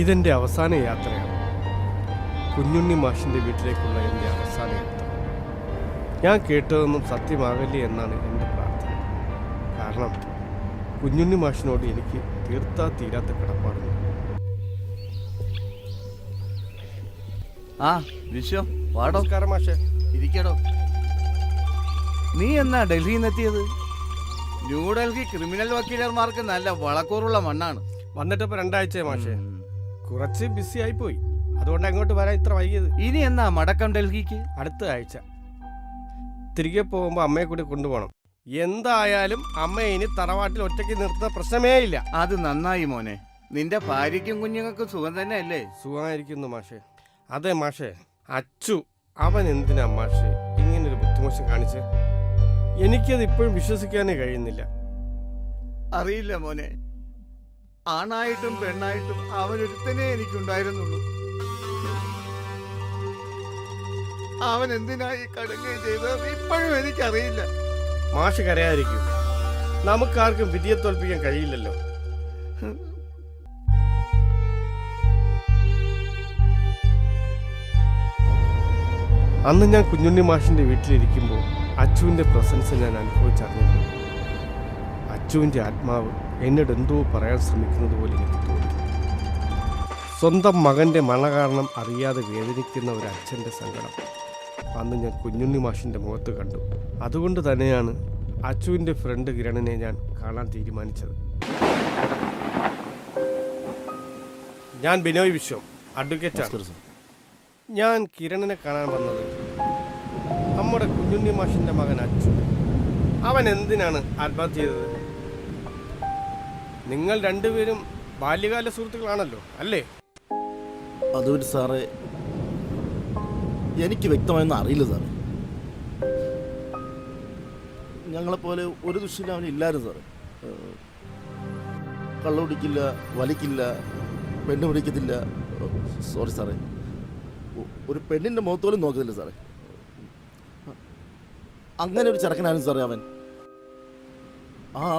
ഇതെൻ്റെ അവസാന യാത്രയാണ്. കുഞ്ഞുണ്ണി മാഷിൻ്റെ വീട്ടിലേക്കുള്ള എൻ്റെ അവസാന യാത്ര. ഞാൻ കേട്ടതൊന്നും സത്യമാകല്ലേ എന്നാണ് എൻ്റെ പ്രാർത്ഥന. കാരണം കുഞ്ഞുണ്ണി മാഷിനോട് എനിക്ക് തീർത്താ തീരാത്ത കടപ്പാടുണ്ട്. ആ വിശ്വ വാടോ. നമസ്കാരം മാഷേ. ഇരിക്കടോ. നീ എന്നാ ഡൽഹിയിൽ നിന്നെത്തിയത്? ന്യൂഡൽഹി ക്രിമിനൽ വക്കീലർമാർക്ക് നല്ല വളക്കൂറുള്ള മണ്ണാണ്. വന്നിട്ടിപ്പോൾ 2 ആഴ്ചയായി മാഷേ. കുറച്ച് ബിസി ആയിപ്പോയി, അതുകൊണ്ട് അങ്ങോട്ട് വരാൻ ഇത്ര വൈകിയത്. ഇനി എന്നാ മടക്കം ഡൽഹിക്ക്? അടുത്ത ആഴ്ച. തിരികെ പോകുമ്പോൾ അമ്മയെ കൂടി കൊണ്ടുപോകണം. എന്തായാലും അമ്മയെ ഇനി തറവാട്ടിൽ ഒറ്റയ്ക്ക് നിർത്തുന്ന പ്രശ്നമേ ഇല്ല. അത് നന്നായി മോനെ. നിന്റെ ഭാര്യയ്ക്കും കുഞ്ഞുങ്ങൾക്കും സുഖം തന്നെ അല്ലേ? സുഖമായിരിക്കുന്നു മാഷേ. അതെ മാഷേ, അച്ചു അവൻ എന്തിനാ മാഷേ ഇങ്ങനൊരു ബുദ്ധിമോശം കാണിച്ച്? എനിക്കത് ഇപ്പോഴും വിശ്വസിക്കാനേ കഴിയുന്നില്ല. അറിയില്ല മോനെ, ആണായിട്ടും പെണ്ണായിട്ടും അവനൊരുത്തനെ എനിക്കുണ്ടായിരുന്നുള്ളൂ. അവൻ എന്തിനായി കടുങ്ങുകയും ചെയ്തത് ഇപ്പോഴും എനിക്കറിയില്ല. മാഷ് കരയാതിരിക്കും. നമുക്കാർക്കും വിധിയെ തോൽപ്പിക്കാൻ കഴിയില്ലല്ലോ. അന്ന് ഞാൻ കുഞ്ഞുണ്ണി മാഷിന്റെ വീട്ടിലിരിക്കുമ്പോൾ അച്ചുവിന്റെ പ്രസൻസ് ഞാൻ അനുഭവിച്ചറിഞ്ഞിരുന്നു. അച്ചുവിന്റെ ആത്മാവ് എന്നോട് എന്തോ പറയാൻ ശ്രമിക്കുന്നത് പോലെ എനിക്ക് തോന്നി. സ്വന്തം മകന്റെ മണ കാരണം അറിയാതെ വേദനിക്കുന്ന ഒരു അച്ഛൻ്റെ സങ്കടം അന്ന് ഞാൻ കുഞ്ഞുണ്ണി മാഷിന്റെ മുഖത്ത് കണ്ടു. അതുകൊണ്ട് തന്നെയാണ് അച്ചുവിന്റെ ഫ്രണ്ട് കിരണിനെ ഞാൻ കാണാൻ തീരുമാനിച്ചത്. ഞാൻ ബിനോയ് വിശ്വം, അഡ്വക്കേറ്റാണ്. ഞാൻ കിരണിനെ കാണാൻ വന്നത് നമ്മുടെ കുഞ്ഞുണ്ണി മാഷിന്റെ മകൻ അച്ചു. അവൻ എന്തിനാണ് ആത്മഹത്യ ചെയ്തത്? നിങ്ങൾ രണ്ടുപേരും ബാല്യകാല സുഹൃത്തുക്കളാണല്ലോ, അല്ലേ? അതുകൊണ്ട് സാറേ, എനിക്ക് വ്യക്തമായൊന്നും അറിയില്ല സാറേ. ഞങ്ങളെപ്പോലെ ഒരു ദുഷ്ടിലും അവനില്ലായിരുന്നു സാറേ. കള്ളുപിടിക്കില്ല, വലിക്കില്ല, പെണ്ണ് പിടിക്കത്തില്ല. സോറി സാറേ, ഒരു പെണ്ണിൻ്റെ മുഖത്തോലും നോക്കത്തില്ല സാറേ. അങ്ങനെ ഒരു ചെറുക്കനായിരുന്നു സാറേ അവൻ.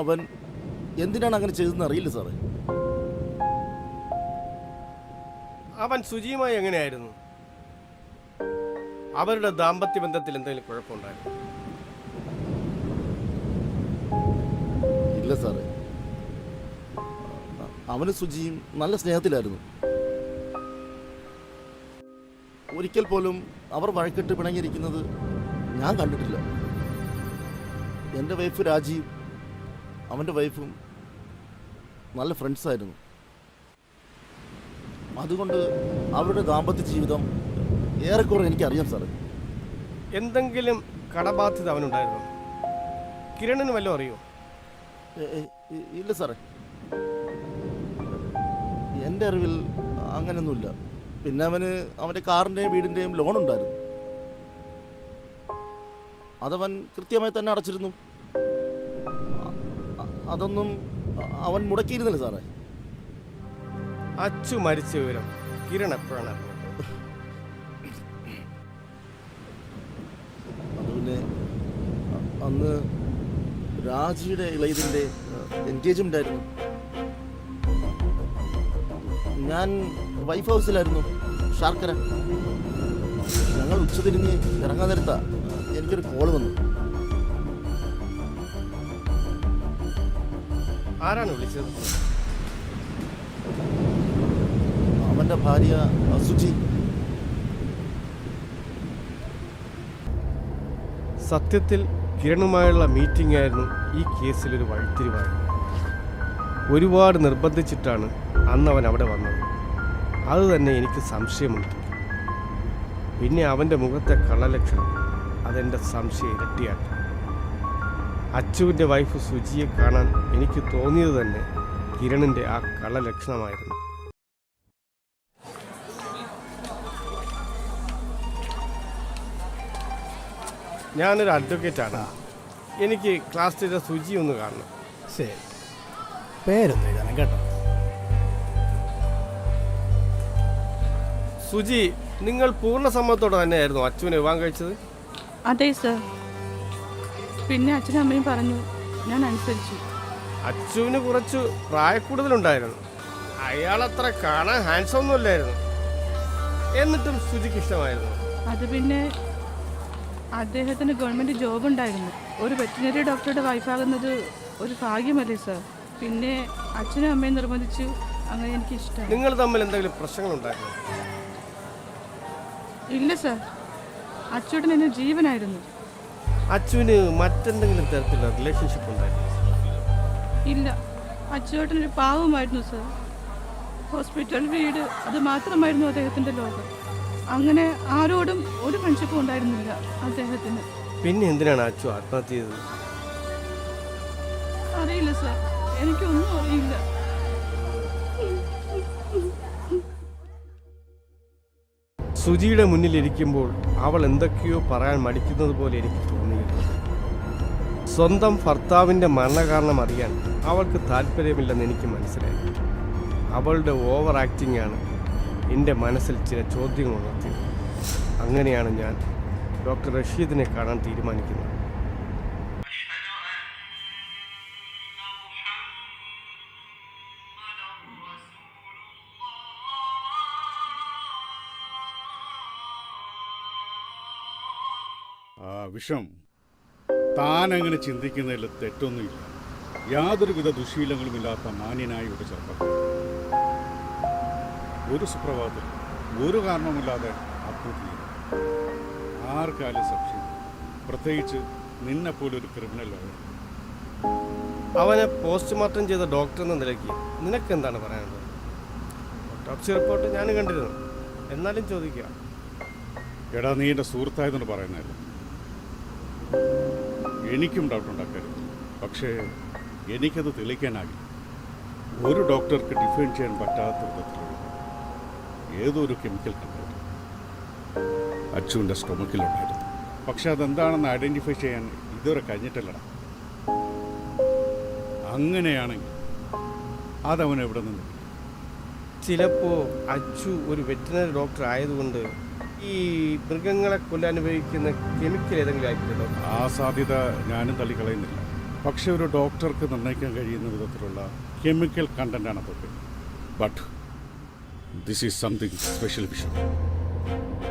അവൻ എന്തിനാണ് അങ്ങനെ ചെയ്തതെന്ന് അറിയില്ല സാറേ. അവൻ സുജിയുമായി എങ്ങനെയായിരുന്നു? അവരുടെ ദാമ്പത്യ ബന്ധത്തിൽ എന്തെങ്കിലും കുഴപ്പമുണ്ടായിരുന്നു? ഇല്ല സാറേ, അവന് സുജിയും നല്ല സ്നേഹത്തിലായിരുന്നു. ഒരിക്കൽ പോലും അവർ വഴക്കിട്ട് പിണങ്ങിയിരിക്കുന്നത് ഞാൻ കണ്ടിട്ടില്ല. എൻ്റെ വൈഫ് രാജീവ്, അവൻ്റെ വൈഫും നല്ല ഫ്രണ്ട്സായിരുന്നു. അതുകൊണ്ട് അവരുടെ ദാമ്പത്യ ജീവിതം ഏറെക്കുറെ എനിക്കറിയാം സാറേ. എന്തെങ്കിലും കടബാധ്യത അവനുണ്ടായിരുന്നോ? കിരണിന് വല്ലതും അറിയോ? ഇല്ല സാറേ, എൻ്റെ അറിവിൽ അങ്ങനെയൊന്നുമില്ല. പിന്നെ അവൻ്റെ കാറിൻ്റെയും വീടിൻ്റെയും ലോൺ ഉണ്ടായിരുന്നു. അതവൻ കൃത്യമായി തന്നെ അടച്ചിരുന്നു. അതൊന്നും അവൻ മുടക്കിയിരുന്നില്ല സാറേ. അച്ചു മരിച്ച വിവരം കിരൺ എപ്പോഴാണ് അറിഞ്ഞത്? അത് പിന്നെ അന്ന് രാജിയുടെ ഇളയതിൻ്റെ എൻഗേജ്മെൻ്റ് ആയിരുന്നു. ഞാൻ വൈഫ് ഹൗസിലായിരുന്നു, ശാർക്കര. ഞങ്ങൾ ഉച്ചതിരിഞ്ഞ് ഇറങ്ങാൻ നേരത്താ എനിക്കൊരു കോൾ വന്നു. ആരാണ് വിളിച്ചത്? അവൻ്റെ ഭാര്യ സുജി. സത്യത്തിൽ കിരണുമായുള്ള മീറ്റിംഗ് ആയിരുന്നു ഈ കേസിലൊരു വഴിത്തിരിവായിരുന്നു. ഒരുപാട് നിർബന്ധിച്ചിട്ടാണ് അന്ന് അവൻ അവിടെ വന്നത്. അതുതന്നെ എനിക്ക് സംശയമുണ്ട്. പിന്നെ അവൻ്റെ മുഖത്തെ കള്ളലക്ഷണം അതെൻ്റെ സംശയം ഇരട്ടിയാക്കി. അച്ചുവിൻ്റെ വൈഫ് സുജിയെ കാണാൻ എനിക്ക് തോന്നിയത് തന്നെ കിരണിൻ്റെ ആ കള്ളലക്ഷണമായിരുന്നു. ഞാനൊരു അഡ്വക്കേറ്റാണ്. എനിക്ക് ക്ലാസ് ടീച്ചർ സുജി ഒന്ന് കാണണം. ശരി, പേരൊന്നും എഴുതണം കേട്ടോ. സുജി, നിങ്ങൾ പൂർണ്ണ സമ്മതത്തോടെ തന്നെയായിരുന്നു അച്ചുവിനെ വിവാഹം കഴിച്ചത്? അതെ സർ. പിന്നെ അച്ഛനും അമ്മയും പറഞ്ഞു, ഞാൻ അനുസരിച്ചു. അച്ചുവിന് കുറച്ച് പ്രായക്കൂടുതലുണ്ടായിരുന്നു. അയാളത്ര കാണാൻ ഹാൻഡ്സം ഒന്നും അല്ലായിരുന്നു. എന്നിട്ടും സുജിക്ക് ഇഷ്ടമായിരുന്നു. അത് പിന്നെ അദ്ദേഹത്തിന് ഗവൺമെൻറ് ജോബ് ഉണ്ടായിരുന്നു. ഒരു വെറ്റിനറി ഡോക്ടറുടെ വൈഫാകുന്നത് ഒരു ഭാഗ്യമല്ലേ സാർ. പിന്നെ അച്ഛനും അമ്മയും നിർബന്ധിച്ചു, അങ്ങനെ എനിക്ക് ഇഷ്ടമാണ്. നിങ്ങൾ തമ്മിൽ എന്തെങ്കിലും പ്രശ്നങ്ങളുണ്ടായിരുന്നു? ഇല്ല സാർ, അച്ചൂട്ടൻ എന്നെ ജീവനായിരുന്നു. അച്ചുവിന് മറ്റെന്തെങ്കിലും തരത്തിലുള്ള റിലേഷൻഷിപ്പ് ഉണ്ടായിരുന്നു? ഇല്ല, അച്ചൂട്ടനൊരു പാവമായിരുന്നു സാർ. ഹോസ്പിറ്റൽ, വീട്, അത് മാത്രമായിരുന്നു അദ്ദേഹത്തിൻ്റെ ലോകം. അങ്ങനെ ആരോടും ഒരു ഫ്രണ്ട്ഷിപ്പും ഉണ്ടായിരുന്നില്ല അദ്ദേഹത്തിന്. പിന്നെ എന്തിനാണ് അച്ചു ആത്മഹത്യ ചെയ്തത്? അറിയില്ല സാർ, എനിക്കൊന്നും അറിയില്ല. സുജിയുടെ മുന്നിൽ ഇരിക്കുമ്പോൾ അവൾ എന്തൊക്കെയോ പറയാൻ മടിക്കുന്നത് പോലെ എനിക്ക് തോന്നിയിരുന്നു. സ്വന്തം ഭർത്താവിൻ്റെ മരണകാരണം അറിയാൻ അവൾക്ക് താല്പര്യമില്ലെന്ന് എനിക്ക് മനസ്സിലായി. അവളുടെ ഓവർ ആക്ടിംഗ് ആണ് എൻ്റെ മനസ്സിൽ ചില ചോദ്യങ്ങൾ ഉണർത്തിയത്. അങ്ങനെയാണ് ഞാൻ ഡോക്ടർ റഷീദിനെ കാണാൻ തീരുമാനിക്കുന്നത്. വിഷം, താൻ അങ്ങനെ ചിന്തിക്കുന്നതിൽ തെറ്റൊന്നുമില്ല. യാതൊരുവിധ ദുശീലങ്ങളുമില്ലാത്ത മാന്യനായ ഒരു ചെറുപ്പക്കാരൻ ഒരു സുപ്രഭാതത്തിൽ ഒരു കാരണവുമില്ലാതെ ആത്മഹത്യ ചെയ്തു. ആർക്കാലും സംശയം, പ്രത്യേകിച്ച് നിന്നെപ്പോലൊരു ക്രിമിനൽ ലോയർ. അവനെ പോസ്റ്റ്മോർട്ടം ചെയ്ത ഡോക്ടർ എന്ന നിലയ്ക്ക് നിനക്ക് എന്താണ് പറയാനുള്ളത്? ഓട്ടോപ്സി റിപ്പോർട്ട് ഞാൻ കണ്ടിരുന്നു, എന്നാലും ചോദിക്കുക. എടാ, നീ എൻ്റെ സുഹൃത്തായതുകൊണ്ട് പറയുന്നതല്ല. എനിക്കും ഡൗട്ടുണ്ടാക്കരുത്, പക്ഷേ എനിക്കത് തെളിയിക്കാനാകില്ല. ഒരു ഡോക്ടർക്ക് ഡിഫൈൻ ചെയ്യാൻ പറ്റാത്ത വിധത്തിലുള്ള ഏതോ ഒരു കെമിക്കൽ കണ്ടന്റ് അച്ചുവിൻ്റെ സ്റ്റൊമക്കിലുണ്ടായിരുന്നു. പക്ഷെ അതെന്താണെന്ന് ഐഡൻറ്റിഫൈ ചെയ്യാൻ ഇതുവരെ കഴിഞ്ഞിട്ടില്ലടാ. അങ്ങനെയാണെങ്കിൽ അതവൻ എവിടെ നിന്ന്? ചിലപ്പോൾ അച്ചു ഒരു വെറ്റിനറി ഡോക്ടർ ആയതുകൊണ്ട് ഈ മൃഗങ്ങളെ കൊല്ലാൻ ഉപയോഗിക്കുന്ന കെമിക്കൽ ഏതെങ്കിലും ആയിട്ടുണ്ടോ? ആ സാധ്യത ഞാനും തള്ളിക്കളയുന്നില്ല. പക്ഷെ ഒരു ഡോക്ടർക്ക് നിർണ്ണയിക്കാൻ കഴിയുന്ന വിധത്തിലുള്ള കെമിക്കൽ കണ്ടന്റാണ് അതൊക്കെ. But this is something special vision.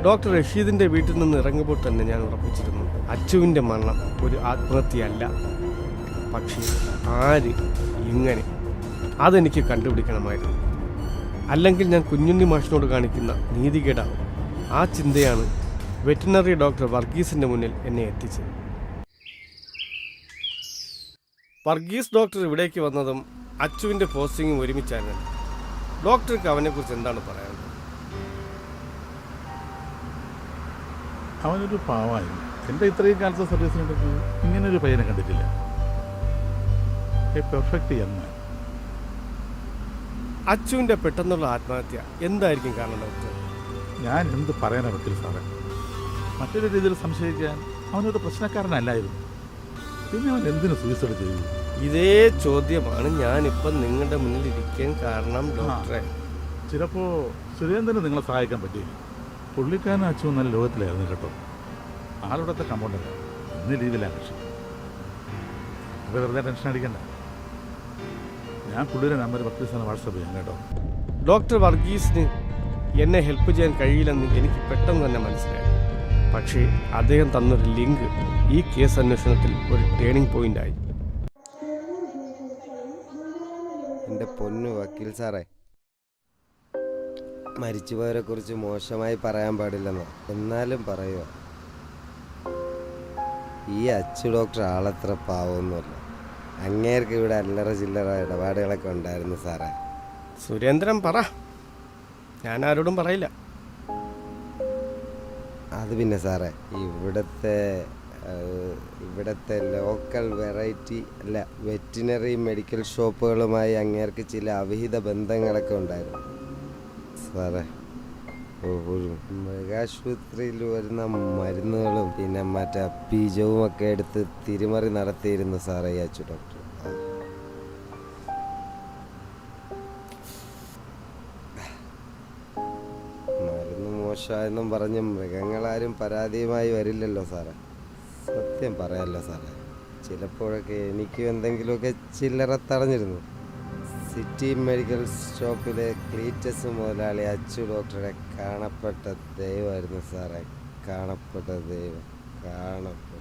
Doctor റഷീദിൻ്റെ വീട്ടിൽ നിന്ന് ഇറങ്ങുമ്പോൾ തന്നെ ഞാൻ ഉറപ്പിച്ചിരുന്നു, അച്ചുവിൻ്റെ മരണം ഒരു ആത്മഹത്യയല്ല. പക്ഷേ ആര്, ഇങ്ങനെ, അതെനിക്ക് കണ്ടുപിടിക്കണമായിരുന്നു. അല്ലെങ്കിൽ ഞാൻ കുഞ്ഞുണ്ണി മാഷിനോട് കാണിക്കുന്ന നീതികേടാവും. ആ ചിന്തയാണ് വെറ്റിനറി ഡോക്ടർ വർഗീസിൻ്റെ മുന്നിൽ എന്നെ എത്തിച്ചത്. വർഗീസ് ഡോക്ടർ ഇവിടേക്ക് വന്നതും അച്ചുവിൻ്റെ പോസ്റ്റിങ്ങും ഒരുമിച്ചായിരുന്നു. ഡോക്ടർക്ക് അവനെക്കുറിച്ച് എന്താണ് പറയാനുള്ളത്? അവനൊരു പാവമായിരുന്നു. എൻ്റെ ഇത്രയും കാലത്തെ സർവീസിനിടയ്ക്ക് ഇങ്ങനൊരു പയ്യനെ കണ്ടിട്ടില്ല. പെർഫെക്റ്റ് എന്ന്. അച്ചുവിൻ്റെ പെട്ടെന്നുള്ള ആത്മഹത്യ എന്തായിരിക്കും കാരണം ഡോക്ടർ? ഞാൻ എന്ത് പറയാനാ വക്കീൽ സാറേ? മറ്റൊരു രീതിയിൽ സംശയിക്കാൻ അവനൊരു പ്രശ്നക്കാരനല്ലായിരുന്നു. പിന്നെ അവൻ എന്തിനു സൂയിസൈഡ് ചെയ്തു? ഇതേ ചോദ്യമാണ് ഞാനിപ്പം നിങ്ങളുടെ മുന്നിൽ ഇരിക്കാൻ കാരണം ഡോക്ടറെ. ചിലപ്പോൾ സുരേന്ദ്രന് നിങ്ങളെ സഹായിക്കാൻ പറ്റിയില്ല. പുള്ളിക്കാരൻ അച്ചു നല്ല ലോകത്തിലായിരുന്നു കേട്ടോ. ആളിവിടുത്തെ കമ്പൗണ്ടല്ല, ഇന്ന് ലീവിലാണ്. കക്ഷി അത് വെറുതെ ടെൻഷൻ അടിക്കണ്ട. ഞാൻ പുള്ളിയുടെ നമ്പർ വക്കീൽ സാറിന് വാട്സപ്പ് ചെയ്യാം കേട്ടോ. ഡോക്ടർ വർഗീസിന് എന്നെ ഹെൽപ്പ് ചെയ്യാൻ കഴിയില്ലെന്ന് എനിക്ക് പെട്ടെന്ന് തന്നെ മനസ്സിലായി. പക്ഷേ അദ്ദേഹം തന്നൊരു ലിങ്ക് ഈ കേസ് അന്വേഷണത്തിൽ ഒരു ടേണിംഗ് പോയിന്റായി. എൻ്റെ പൊന്നു വക്കീൽ സാറേ, മരിച്ചുപോയവരെ കുറിച്ച് മോശമായി പറയാൻ പാടില്ലെന്നോ, എന്നാലും പറയുക, ഈ അച്ചു ഡോക്ടർ ആളത്ര പാവമൊന്നുമല്ല. അങ്ങേർക്ക് ഇവിടെ അല്ലറ ചില്ലറ ഇടപാടുകളൊക്കെ ഉണ്ടായിരുന്നു സാറേ. സുരേന്ദ്രൻ പറ, ഞാൻ ആരോടും പറയില്ല. അത് പിന്നെ സാറേ, ഇവിടുത്തെ ലോക്കൽ വെറൈറ്റി അല്ല വെറ്റിനറി മെഡിക്കൽ ഷോപ്പുകളുമായി അങ്ങേർക്ക് ചില അവിഹിത ബന്ധങ്ങളൊക്കെ ഉണ്ടായിരുന്നു സാറേ. ഒരു മൃഗാശുപത്രിയിൽ വരുന്ന മരുന്നുകളും പിന്നെ മറ്റേ ബീജവും ഒക്കെ എടുത്ത് തിരിമറി നടത്തിയിരുന്നു സാറേ ഈ അച്ചു ഡോക്ടർ. മരുന്ന് മോശമായെന്നും പറഞ്ഞ് മൃഗങ്ങളാരും പരാതിയുമായി വരില്ലല്ലോ സാറേ. സത്യം പറയാമല്ലോ സാറേ, ചിലപ്പോഴൊക്കെ എനിക്കും എന്തെങ്കിലുമൊക്കെ ചില്ലറ തടഞ്ഞിരുന്നു സിറ്റി മെഡിക്കൽ ഷോപ്പിലെ ക്ലീറ്റസ് മുതലാളി അച്ചു ഡോക്ടറുടെ കാണപ്പെട്ട ദൈവമായിരുന്നു സാറേ. കാണപ്പെട്ട ദൈവം, കാണപ്പെട്ട.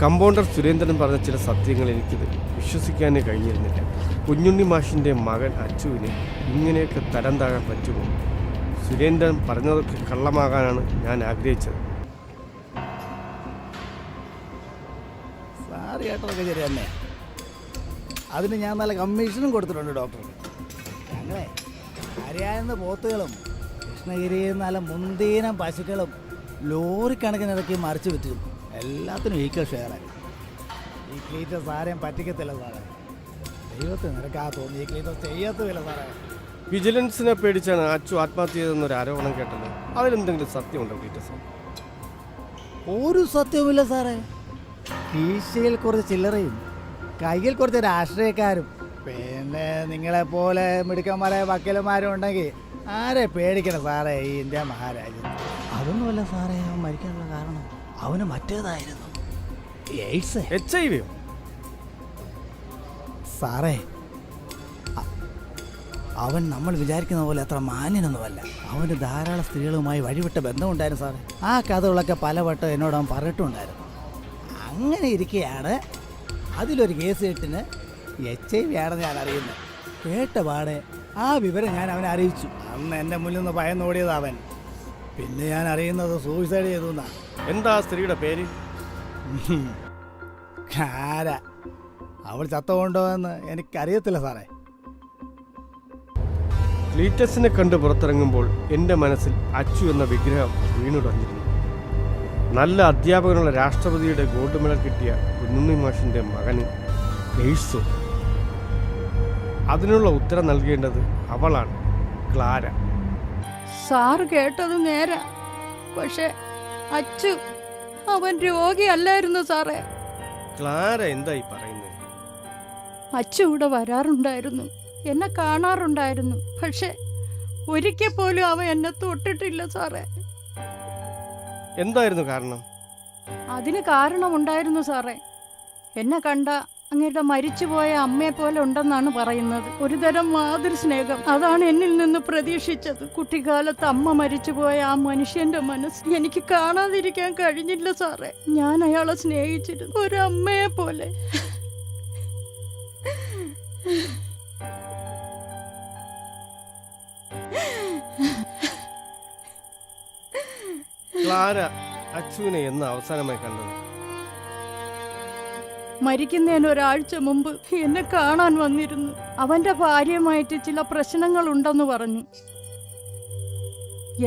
കമ്പൗണ്ടർ സുരേന്ദ്രൻ പറഞ്ഞ ചില സത്യങ്ങൾ എനിക്കിത് വിശ്വസിക്കാനേ കഴിഞ്ഞിരുന്നില്ല. കുഞ്ഞുണ്ണി മാഷിൻ്റെ മകൻ അച്ചുവിന് ഇങ്ങനെയൊക്കെ തരം താഴാൻ പറ്റുമോ? സുരേന്ദ്രൻ പറഞ്ഞതൊക്കെ കള്ളമാകാനാണ് ഞാൻ ആഗ്രഹിച്ചത്. സാറ് കേട്ടതൊക്കെ ശരി തന്നെ. അതിന് ഞാൻ നല്ല കമ്മീഷനും കൊടുത്തിട്ടുണ്ട് ഡോക്ടർക്ക്. ഞങ്ങളെ ഹരിയാന പോത്തുകളും കൃഷ്ണഗിരിയിൽ നല്ല മുന്തീനം പശുക്കളും ലോറിക്കണക്കിന് ഇറക്കി മറിച്ച് വിറ്റിരുന്നു. എല്ലാത്തിനും ഈക്വൽ ഷെയറായി. ഈ ക്ലീറ്റസ് ആരെയും പറ്റിക്കത്തില്ല സാറേ. ദൈവത്തിന് നിനക്കാ തോന്നി ഈ ക്ലീറ്റസ് ചെയ്യത്തുമില്ല സാറേ. വിജിലൻസിനെ പേടിച്ചാണ് അച്ചു ആത്മഹത്യ ചെയ്തെന്നൊരു ആരോപണം കേട്ടത്. അതിലെന്തെങ്കിലും സത്യമുണ്ടോ ക്ലീറ്റസ്? ഒരു സത്യവുമില്ല സാറേ. കീശയിൽ കുറച്ച് ചില്ലറയും കയ്യിൽ കുറച്ച് രാഷ്ട്രീയക്കാരും പിന്നെ നിങ്ങളെപ്പോലെ മിടുക്കന്മാരെ വക്കീലന്മാരും ഉണ്ടെങ്കിൽ ആരെ പേടിക്കണം സാറേ ഈ ഇന്ത്യ മഹാരാജ്യത്ത്. അതൊന്നുമല്ല സാറേ അവൻ മരിക്കാനുള്ള കാരണം. അവന് മറ്റേതായിരുന്നു, എയ്ഡ്സ്. HIV? സാറേ അവൻ നമ്മൾ വിചാരിക്കുന്ന പോലെ അത്ര മാന്യനൊന്നുമല്ല. അവന് ധാരാളം സ്ത്രീകളുമായി വഴിവിട്ട ബന്ധമുണ്ടായിരുന്നു സാറേ. ആ കഥകളൊക്കെ പലവട്ടം എന്നോട് അവൻ പറഞ്ഞിട്ടുണ്ടായിരുന്നു. അങ്ങനെ ഇരിക്കുകയാണ് അതിലൊരു കേസ് കെട്ടിന് HIV ആണെന്ന് ഞാൻ അറിയുന്നത്. കേട്ട പാടെ ആ വിവരം ഞാൻ അവനെ അറിയിച്ചു. അന്ന് എൻ്റെ മുന്നിൽ നിന്ന് ഭയന്നോടിയത് അവൻ. പിന്നെ ഞാൻ അറിയുന്നത് സൂയിസൈഡ് ചെയ്തു എന്നാ. എന്താ സ്ത്രീയുടെ പേര്? ആരാ അവൾ ചത്തുകൊണ്ടോ എന്ന് എനിക്കറിയത്തില്ല സാറേ. ക്ലീറ്റസിനെ കണ്ട് പുറത്തിറങ്ങുമ്പോൾ എൻ്റെ മനസ്സിൽ അച്ചു എന്ന വിഗ്രഹം വീണുടഞ്ഞിരുന്നു. നല്ല അധ്യാപകനുള്ള രാഷ്ട്രപതിയുടെ ഗോൾഡ് മെഡൽ കിട്ടിയ കുഞ്ഞുണ്ണി മാഷിൻ്റെ മകന് എയ്ഡ്സോ? അതിനുള്ള ഉത്തരം നൽകേണ്ടത് അവളാണ്, ക്ലാര. സാറ് കേട്ടത് നേരാ. പക്ഷെ അച്ചു അവൻ രോഗിയല്ലായിരുന്നു സാറേ. ക്ലാര എന്തായി പറയുന്നത്? അച്ചു ഇവിടെ വരാറുണ്ടായിരുന്നു, എന്നെ കാണാറുണ്ടായിരുന്നു. പക്ഷെ ഒരിക്കൽ പോലും അവൻ എന്നെ തൊട്ടിട്ടില്ല സാറേ. എന്തായിരുന്നു കാരണം? അതിന് കാരണമുണ്ടായിരുന്നു സാറേ. എന്നെ കണ്ട അങ്ങയുടെ മരിച്ചുപോയ അമ്മയെ പോലെ ഉണ്ടെന്നാണ് പറയുന്നത്. ഒരുതരം മാതൃസ്നേഹം, അതാണ് എന്നിൽ നിന്ന് പ്രതീക്ഷിച്ചത്. കുട്ടിക്കാലത്ത് അമ്മ മരിച്ചുപോയ ആ മനുഷ്യന്റെ മനസ്സ് എനിക്ക് കാണാതിരിക്കാൻ കഴിഞ്ഞില്ല സാറേ. ഞാൻ അയാളെ സ്നേഹിച്ചിരുന്നു, ഒരമ്മയെ പോലെ. ക്ലാര അച്ചുവിനെ എന്ന് അവസാനമായി കണ്ടത്? മരിക്കുന്നതിന് ഒരാഴ്ച മുമ്പ് എന്നെ കാണാൻ വന്നിരുന്നു. അവന്റെ ഭാര്യയുമായിട്ട് ചില പ്രശ്നങ്ങൾ ഉണ്ടെന്ന് പറഞ്ഞു.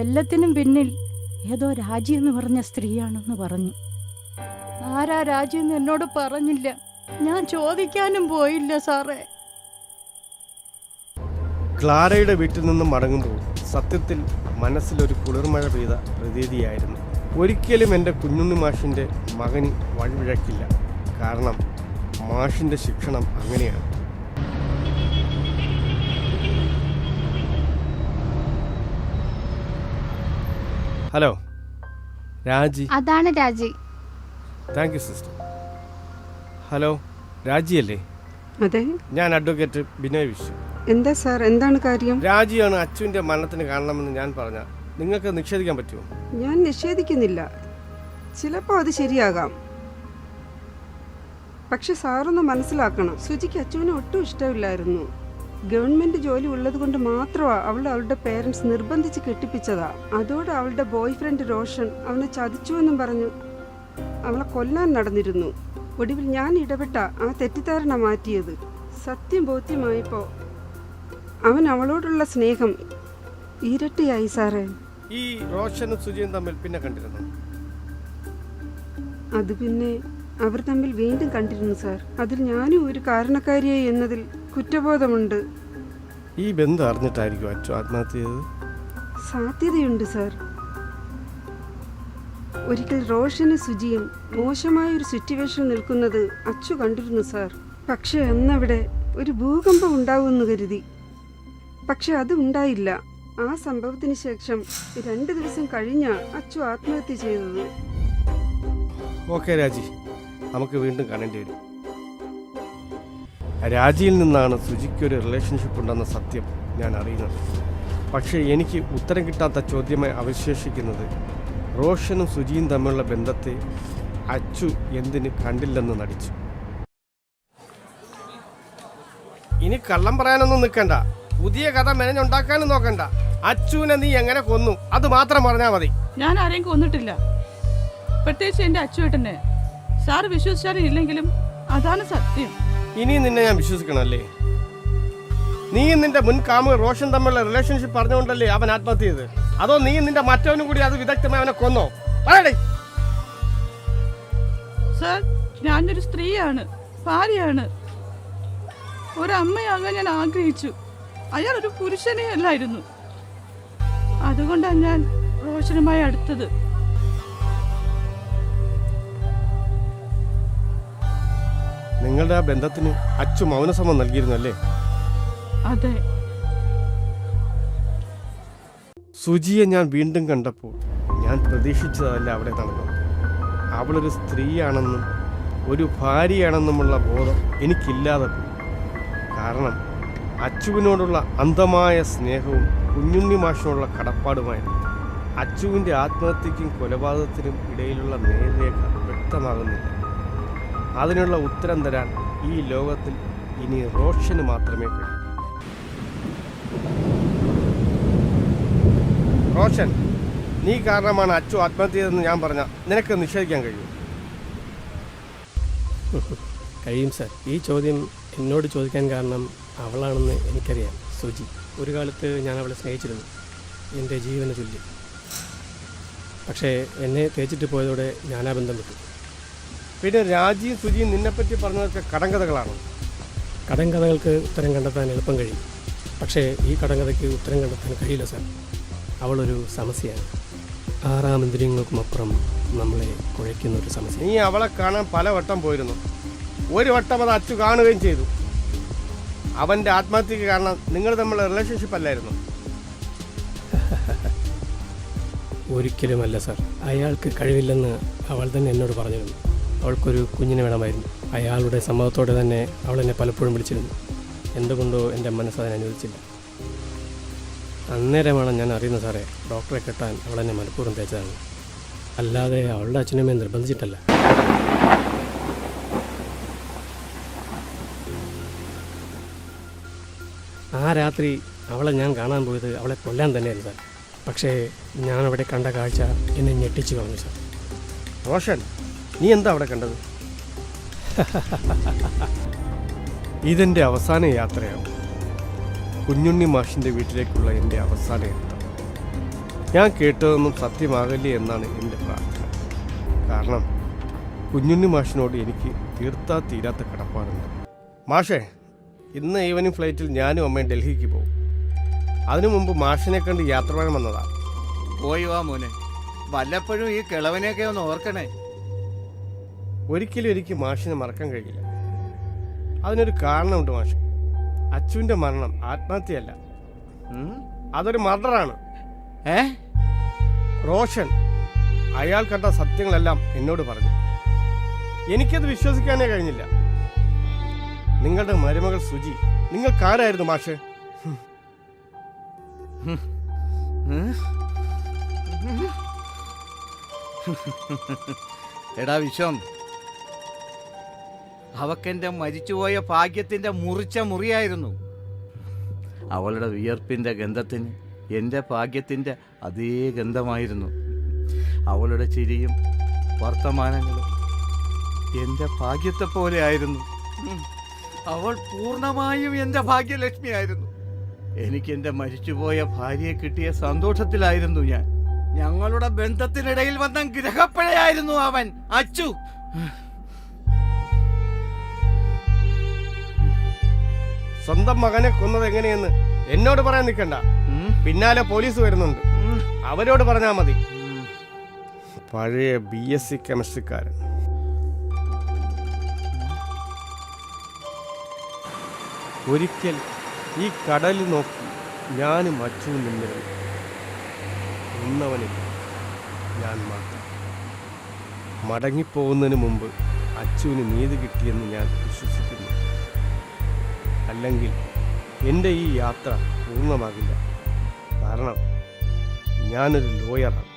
എല്ലാത്തിനും പിന്നിൽ ഏതോ രാജി എന്ന് പറഞ്ഞ സ്ത്രീയാണെന്ന് പറഞ്ഞു. ആരാ രാജി എന്ന് എന്നോട് പറഞ്ഞില്ല. ഞാൻ ചോദിക്കാനും പോയില്ല സാറേ. ക്ലാരയുടെ വീട്ടിൽ നിന്നും മടങ്ങുമ്പോൾ സത്യത്തിൽ മനസ്സിലൊരു കുളിർമഴ പെയ്ത പ്രതീതിയായിരുന്നു. ഒരിക്കലും എൻ്റെ കുഞ്ഞുണ്ണി മാഷിൻ്റെ മകന് വഴിവിഴക്കില്ല. കാരണം മാഷിൻ്റെ ശിക്ഷണം അങ്ങനെയാണ്. ഹലോ, രാജി. അതാണ് രാജി. Thank you sister. ഹലോ, രാജിയല്ലേ? അതെ, ഞാൻ അഡ്വക്കേറ്റ് ബിനോയ് വിശ്വ. എന്താ സാർ, എന്താണ് കാര്യം? രാജിയാണ് അച്ചുവിൻ്റെ മരണത്തിന് കാരണമെന്ന് ഞാൻ പറഞ്ഞാൽ നിങ്ങൾക്ക് നിഷേധിക്കാൻ പറ്റുമോ? ഞാൻ നിഷേധിക്കുന്നില്ല. ചിലപ്പോൾ അത് ശരിയാകാം. പക്ഷെ സാറൊന്ന് മനസ്സിലാക്കണം, സുജിക്ക് അച്ചുവിനെ ഒട്ടും ഇഷ്ടമില്ലായിരുന്നു. ഗവൺമെന്റ് ജോലി ഉള്ളത് കൊണ്ട് മാത്രമാണ് അവളുടെ പേരൻസ് നിർബന്ധിച്ച് കെട്ടിപ്പിച്ചതാ. അതോടെ അവളുടെ ബോയ് ഫ്രണ്ട് റോഷൻ അവനെ ചതിച്ചുവെന്നും പറഞ്ഞു അവളെ കൊല്ലാൻ നടന്നിരുന്നു. ഒടുവിൽ ഞാൻ ഇടപെട്ട ആ തെറ്റിദ്ധാരണ മാറ്റിയത്. സത്യം ബോധ്യമായപ്പോൾ അവൻ അവളോടുള്ള സ്നേഹം ഇരട്ടിയായി സാറേ. ഈ റോഷനും സുജിയും തമ്മിൽ പിന്നെ കണ്ടിരുന്നു? അത് പിന്നെ അവർ തമ്മിൽ വീണ്ടും കണ്ടിരുന്നു സാർ. അതിൽ ഞാനും ഒരു കാരണക്കാരിയായി എന്നതിൽ കുറ്റബോധമുണ്ട്. ഈ ബന്ധം അറിഞ്ഞിട്ടായിരിക്കും അച്ചു ആത്മഹത്യ ചെയ്തത്? സാധ്യതയുണ്ട് സാർ. ഒരിക്കൽ റോഷനും സുജിയും മോശമായൊരു സിറ്റുവേഷൻ നിൽക്കുന്നത് അച്ചു കണ്ടിരുന്നു സാർ. പക്ഷെ അന്നവിടെ ഒരു ഭൂകമ്പം ഉണ്ടാവുമെന്ന് കരുതി. പക്ഷെ അത് ഉണ്ടായില്ല. ആ സംഭവത്തിന് ശേഷം 2 ദിവസം കഴിഞ്ഞ അച്ചു ആത്മഹത്യ ചെയ്തത്. ഓക്കെ രാജി, നമുക്ക് വീണ്ടും കാണേണ്ടി വരും. രാജിയിൽ നിന്നാണ് സുജിക്കൊരു റിലേഷൻഷിപ്പ് ഉണ്ടെന്ന സത്യം ഞാൻ അറിയുന്നത്. പക്ഷേ എനിക്ക് ഉത്തരം കിട്ടാത്ത ചോദ്യമായി അവശേഷിക്കുന്നത് റോഷനും സുജിയും തമ്മിലുള്ള ബന്ധത്തെ അച്ചു എന്തിന് കണ്ടില്ലെന്ന് നടിച്ചു. ഇനി കള്ളം പറയാനൊന്നും നിൽക്കണ്ട, പുതിയ കഥ മെനഞ്ഞുണ്ടാക്കാനും നോക്കണ്ട. അച്ചുവിനെ നീ എങ്ങനെ കൊന്നു അത് മാത്രം പറഞ്ഞാൽ മതി. ഞാൻ ആരെയും കൊന്നിട്ടില്ല, പ്രത്യേകിച്ച് എൻ്റെ അച്ചുവേട്ടനെ. സാർ വിശ്വസിച്ചാലും ഇല്ലെങ്കിലും അതാണ് സത്യം. ഇനി നിന്നെ ഞാൻ വിശ്വസിക്കണമല്ലേ? നീ നിന്റെ മുൻ കാമുക റോഷൻ തമ്മിലുള്ള റിലേഷൻഷിപ്പ് പറഞ്ഞുകൊണ്ടല്ലേ അവൻ ആത്മഹത്യ ചെയ്ത്? അതോ നീ നിന്റെ മറ്റവനും കൂടി അത് വിദഗ്ധമായി അവനെ കൊന്നോ? പറയടേ. സാർ, ഞാനൊരു സ്ത്രീയാണ്, ഭാര്യയാണ്, ഒരമ്മയാകാൻ ഞാൻ ആഗ്രഹിച്ചു. അയാൾ ഒരു പുരുഷനേ അല്ലായിരുന്നു. അതുകൊണ്ടാണ് ഞാൻ റോഷനുമായി അടുത്തത്. നിങ്ങളുടെ ആ ബന്ധത്തിന് അച്ചു മൗനസമ്മതം നൽകിയിരുന്നു അല്ലേ? അതെ. സുജിയെ ഞാൻ വീണ്ടും കണ്ടപ്പോൾ ഞാൻ പ്രതീക്ഷിച്ചതല്ല അവിടെ നടന്നത്. അവളൊരു സ്ത്രീയാണെന്നും ഒരു ഭാര്യയാണെന്നുമുള്ള ബോധം എനിക്കില്ലാതെ പോയി. കാരണം അച്ചുവിനോടുള്ള അന്ധമായ സ്നേഹവും കുഞ്ഞുണ്ണി മാഷിനോടുള്ള കടപ്പാടുമായിരുന്നു. അച്ചുവിൻ്റെ ആത്മഹത്യയ്ക്കും കൊലപാതകത്തിനും ഇടയിലുള്ള നേർരേഖ വ്യക്തമാകുന്നില്ല. അതിനുള്ള ഉത്തരം തരാൻ ഈ ലോകത്തിൽ ഇനി റോഷന് മാത്രമേ കഴിയൂ. റോഷൻ, നീ കാരണമാണ് അച്ചു ആത്മഹത്യ ചെയ്തതെന്ന് ഞാൻ പറഞ്ഞ നിനക്ക് നിഷേധിക്കാൻ കഴിയും? കഴിയും സാർ. ഈ ചോദ്യം എന്നോട് ചോദിക്കാൻ കാരണം അവളാണെന്ന് എനിക്കറിയാം. സുജി. ഒരു കാലത്ത് ഞാൻ അവളെ സ്നേഹിച്ചിരുന്നു, എൻ്റെ ജീവന് തുല്യം. പക്ഷേ എന്നെ തേച്ചിട്ട് പോയതോടെ ഞാൻ ആ ബന്ധം വിട്ടു. പിന്നെ രാജിയും സുജിയും നിന്നെപ്പറ്റി പറഞ്ഞതൊക്കെ കടങ്കഥകളാണ്. കടങ്കഥകൾക്ക് ഉത്തരം കണ്ടെത്താൻ എളുപ്പം കഴിയും, പക്ഷേ ഈ കടങ്കഥയ്ക്ക് ഉത്തരം കണ്ടെത്താൻ കഴിയില്ല സാർ. അവളൊരു സമസ്യയാണ്. ആറാം ഇന്ദ്രിയങ്ങൾക്കുമപ്പുറം നമ്മളെ കുഴയ്ക്കുന്ന ഒരു സമസ്യ. നീ അവളെ കാണാൻ പലവട്ടം പോയിരുന്നു. ഒരു വട്ടം അത് അച്ചു കാണുകയും ചെയ്തു. അവൻ്റെ ആത്മഹത്യക്ക് കാരണം നിങ്ങൾ തമ്മിലുള്ള റിലേഷൻഷിപ്പ് അല്ലായിരുന്നു? ഒരിക്കലുമല്ല സാർ. അയാൾക്ക് കഴിവില്ലെന്ന് അവൾ തന്നെ എന്നോട് പറഞ്ഞിരുന്നു. അവൾക്കൊരു കുഞ്ഞിനെ വേണമായിരുന്നു. അയാളുടെ സമ്മതത്തോടെ തന്നെ അവൾ എന്നെ പലപ്പോഴും വിളിച്ചിരുന്നു. എന്തുകൊണ്ടോ എൻ്റെ മനസ്സതിനെ അനുവദിച്ചില്ല. അന്നേരമാണ് ഞാൻ അറിയുന്നത് സാറേ, ഡോക്ടറെ കെട്ടാൻ അവളെന്നെ മനഃപൂർവ്വം തേച്ചതാണ്. അല്ലാതെ അവളുടെ അച്ഛനമ്മയെ നിർബന്ധിച്ചിട്ടല്ല. ആ രാത്രി അവളെ ഞാൻ കാണാൻ പോയത് അവളെ കൊല്ലാൻ തന്നെയായിരുന്നു സാർ. പക്ഷേ ഞാനവിടെ കണ്ട കാഴ്ച എന്നെ ഞെട്ടിച്ചു കളഞ്ഞു സാർ. റോഷൻ, നീ എന്താ അവിടെ കണ്ടത്? ഇതെൻ്റെ അവസാന യാത്രയാണ്. കുഞ്ഞുണ്ണി മാഷിൻ്റെ വീട്ടിലേക്കുള്ള എൻ്റെ അവസാന യാത്ര. ഞാൻ കേട്ടതൊന്നും സത്യമാകല്ലേ എന്നാണ് എൻ്റെ പ്രാർത്ഥന. കാരണം കുഞ്ഞുണ്ണി മാഷിനോട് എനിക്ക് തീരാത്ത കടപ്പാടുണ്ട്. മാഷേ, ഇന്ന് ഈവനിങ് ഫ്ലൈറ്റിൽ ഞാനും അമ്മയും ഡൽഹിക്ക് പോകും. അതിനു മുമ്പ് മാഷിനെ കണ്ട് യാത്ര പറയാൻ വന്നതാ. പോയി വാ മോനെ, വല്ലപ്പോഴും ഈ കിളവനെയൊക്കെ ഒന്ന് ഓർക്കണേ. ഒരിക്കലും എനിക്ക് മാഷിനെ മറക്കാൻ കഴിയില്ല. അതിനൊരു കാരണമുണ്ട് മാഷ്. അച്ചുവിൻ്റെ മരണം ആത്മഹത്യയല്ല, അതൊരു മർഡറാണ്. റോഷൻ അയാൾ കണ്ട സത്യങ്ങളെല്ലാം എന്നോട് പറഞ്ഞു. എനിക്കത് വിശ്വസിക്കാനേ കഴിഞ്ഞില്ല. നിങ്ങളുടെ മരുമകൾ സുജി നിങ്ങൾക്കാരായിരുന്നു മാഷ്? എടാ വിശ്വം, അവക്കെന്റെ മരിച്ചുപോയ ഭാഗ്യത്തിന്റെ മുറിച്ച മുറിയായിരുന്നു. അവളുടെ വിയർപ്പിന്റെ ഗന്ധത്തിന് എൻ്റെ ഭാഗ്യത്തിന്റെ അതേ ഗന്ധമായിരുന്നു. അവളുടെ ചിരിയും വർത്തമാനങ്ങളും എൻ്റെ ഭാഗ്യത്തെ പോലെ ആയിരുന്നു. അവൾ പൂർണ്ണമായും എൻ്റെ ഭാഗ്യലക്ഷ്മിയായിരുന്നു. എനിക്ക് എൻ്റെ മരിച്ചുപോയ ഭാര്യയെ കിട്ടിയ സന്തോഷത്തിലായിരുന്നു ഞാൻ. ഞങ്ങളുടെ ബന്ധത്തിനിടയിൽ വന്ന ഗ്രഹപ്പിഴയായിരുന്നു അവൻ, അച്ചു. സ്വന്തം മകനെ കൊന്നത് എങ്ങനെയെന്ന് എന്നോട് പറയാൻ നിൽക്കണ്ട. പിന്നാലെ പോലീസ് വരുന്നുണ്ട്, അവരോട് പറഞ്ഞാൽ മതി. പഴയ BSc കെമിസ്ട്രിക്കാരൻ. ഒരിക്കൽ ഈ കടലിൽ നോക്കി ഞാനും അച്ചുവും നിന്നിരുന്നു. ഇന്നവനിൽ ഞാൻ മാത്രം. മടങ്ങിപ്പോകുന്നതിന് മുമ്പ് അച്ചുവിന് നീതി കിട്ടിയെന്ന് ഞാൻ വിശ്വസിക്കുന്നു. അല്ലെങ്കിൽ എൻ്റെ ഈ യാത്ര പൂർണ്ണമാകില്ല. കാരണം ഞാനൊരു ലോയറാണ്.